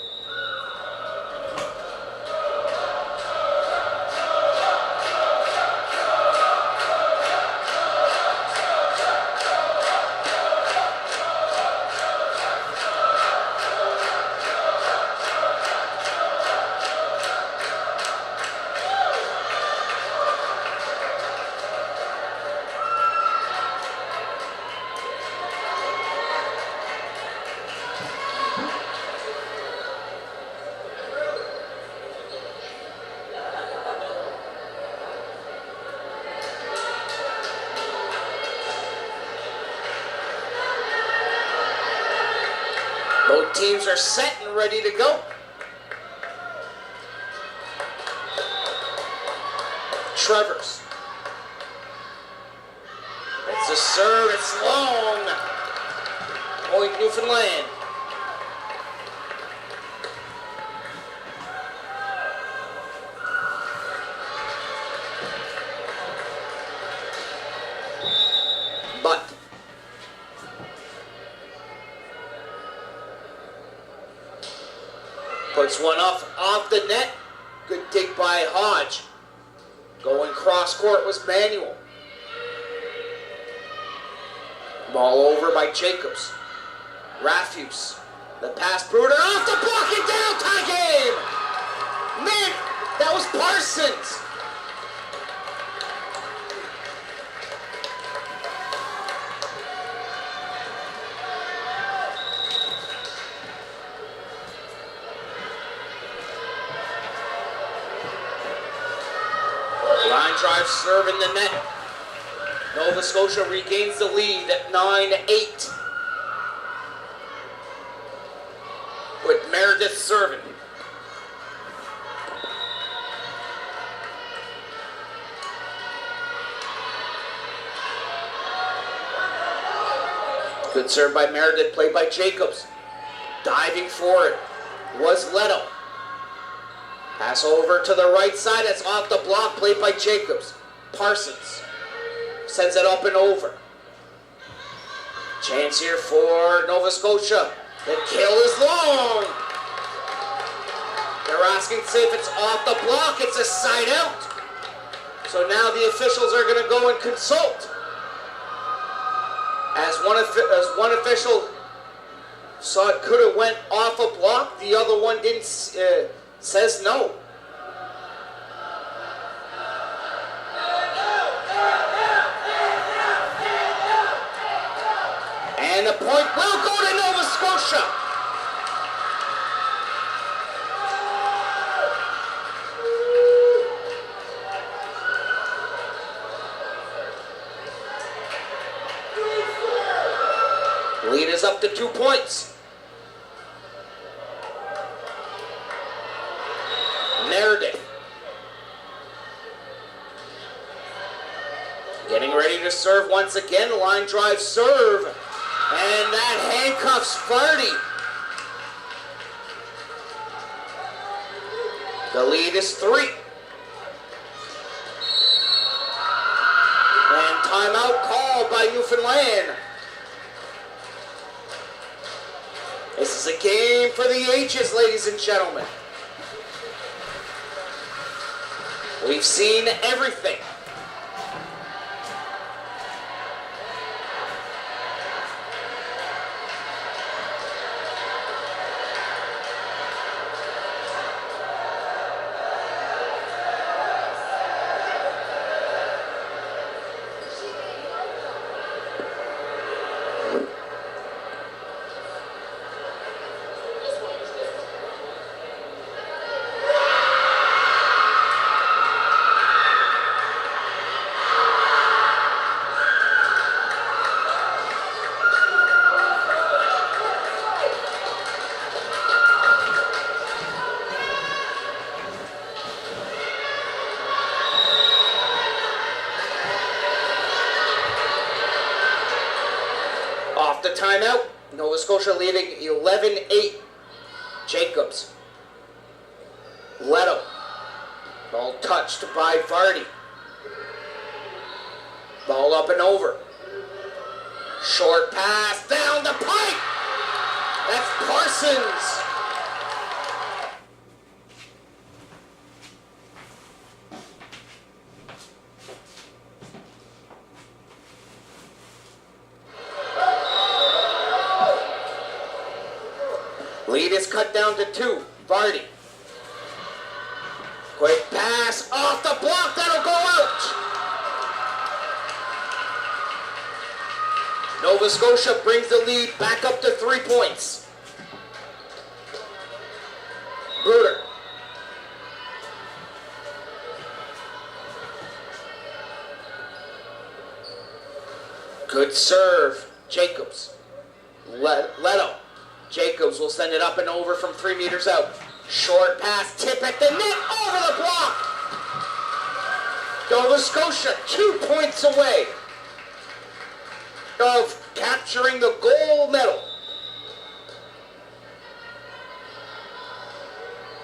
Both teams are set and ready to go. Travers. It's a serve, it's long. Point Newfoundland. But puts one off the net. Good dig by Hodge. Going cross court was Manuel. Ball over by Jacobs. Rafuse. The pass, Bruder off the block and down. Tie game. Man, that was Parsons. Line drive serve in the net. Nova Scotia regains the lead at 9-8. With Meredith serving. Good serve by Meredith, played by Jacobs. Diving for it was Leto. Pass over to the right side. It's off the block, played by Jacobs. Parsons sends it up and over. Chance here for Nova Scotia. The kill is long. They're asking to see if it's off the block. It's a side out. So now the officials are going to go and consult. As one official saw it could have went off a block, the other one didn't. Says no. And the point will go to Nova Scotia. Lead is up to 2 points. Meredith getting ready to serve once again. Line drive serve. And that handcuffs Vardy. The lead is 3. And timeout called by Newfoundland. This is a game for the ages, ladies and gentlemen. We've seen everything. Off the timeout, Nova Scotia leading 11-8. Jacobs. Leto. Ball touched by Vardy. Ball up and over. Short pass down the pipe. That's Parsons. Lead is cut down to 2. Vardy. Quick pass off the block. That'll go out. Nova Scotia brings the lead back up to 3 points. Bruder. Good serve. Jacobs. Leto. Jacobs will send it up and over from 3 meters out. Short pass, tip at the net, over the block. Nova Scotia 2 points away of capturing the gold medal.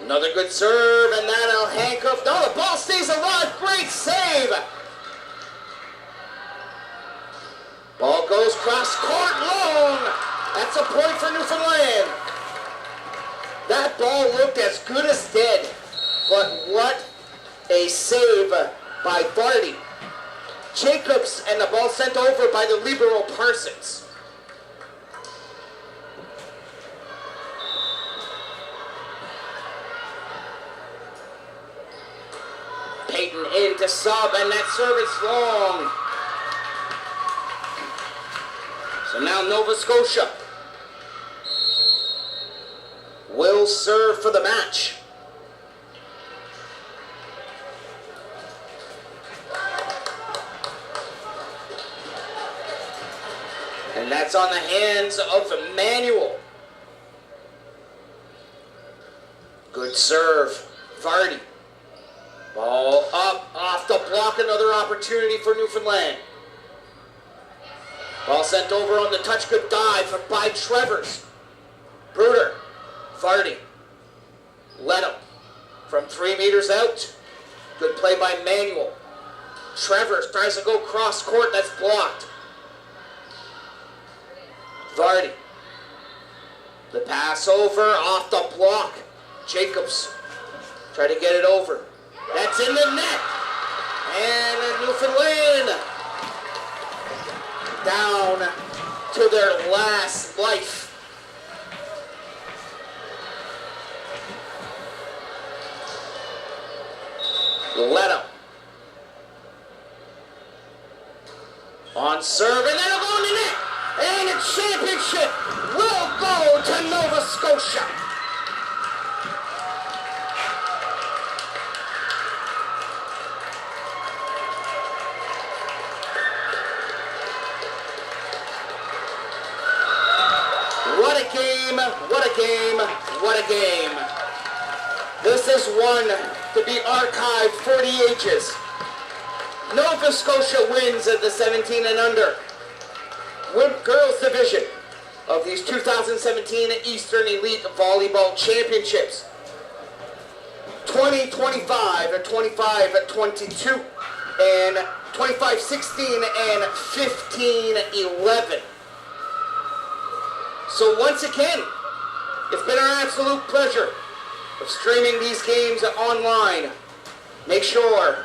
Another good serve, and that'll handcuff. No, the ball stays alive. Great save. Ball goes cross court long. That's a point for Newfoundland. That ball looked as good as dead. But what a save by Vardy. Jacobs, and the ball sent over by the libero Parsons. Payton in to sub, and that service long. So now Nova Scotia will serve for the match. And that's on the hands of Emmanuel. Good serve, Vardy. Ball up, off the block, another opportunity for Newfoundland. Ball sent over on the touch. Good dive by Trevors. Bruder. Vardy. Leto. From 3 meters out. Good play by Manuel. Trevors tries to go cross court. That's blocked. Vardy. The pass over off the block. Jacobs try to get it over. That's in the net. And Newfoundland down to their last life. Leto. On serve, and that'll go in the net. And the championship will go to Nova Scotia. What a game, what a game, what a game. This is one to be archived for the ages. Nova Scotia wins at the 17 and under girls division of these 2017 Eastern Elite Volleyball Championships. 20-25 and 25-22 and 25-16 and 15-11. So once again, it's been our absolute pleasure of streaming these games online. Make sure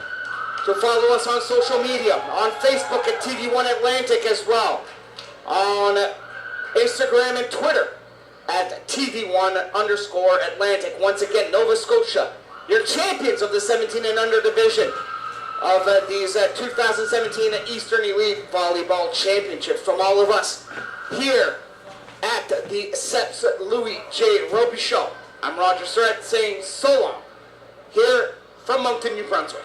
to follow us on social media, on Facebook at TV1 Atlantic as well, on Instagram and Twitter at TV1_Atlantic. Once again, Nova Scotia, your champions of the 17 and under division of these 2017 Eastern Elite Volleyball Championships. From all of us here at the Seps Louis J. Roby Show, I'm Roger Surratt saying so long here from Moncton, New Brunswick.